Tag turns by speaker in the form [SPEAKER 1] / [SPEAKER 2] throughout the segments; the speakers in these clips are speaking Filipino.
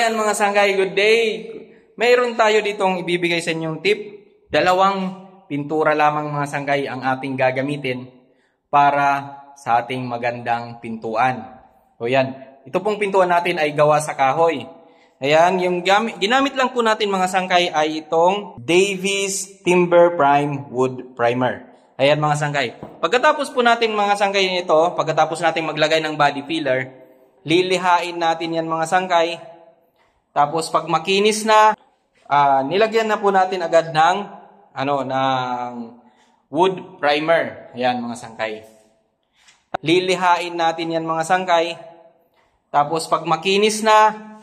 [SPEAKER 1] Ayan mga sangkay, good day! Mayroon tayo ditong ibibigay sa inyong tip. Dalawang pintura lamang mga sangkay ang ating gagamitin para sa ating magandang pintuan. O yan, ito pong pintuan natin ay gawa sa kahoy. Ayan, yung ginamit lang po natin mga sangkay ay itong Davies Timber Prime Wood Primer. Ayan mga sangkay. Pagkatapos po natin mga sangkay nito, pagkatapos natin maglagay ng body filler, lilihain natin yan mga sangkay. Tapos pag makinis na, nilagyan na po natin agad ng wood primer. Ayan mga sangkay. Lilihain natin yan mga sangkay. Tapos pag makinis na,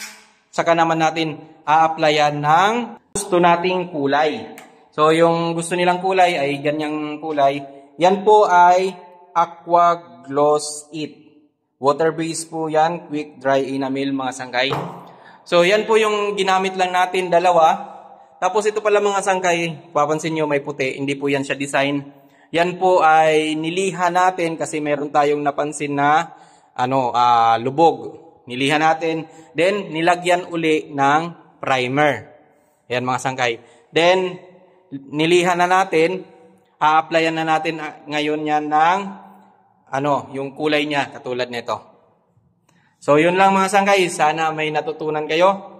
[SPEAKER 1] saka naman natin a-applyan ng gusto nating kulay. So yung gusto nilang kulay ay ganyang kulay. Yan po ay Aqua Gloss It. Water-based po yan, quick dry enamel mga sangkay. So, yan po yung ginamit lang natin, dalawa. Tapos ito pala mga sangkay, papansin nyo may puti, hindi po yan siya design. Yan po ay niliha natin kasi meron tayong napansin na lubog. Niliha natin, then nilagyan uli ng primer. Yan mga sangkay. Then, niliha na natin, a-applyan na natin ngayon yan ng yung kulay niya, katulad nito. So, yun lang mga sangkay. Sana may natutunan kayo.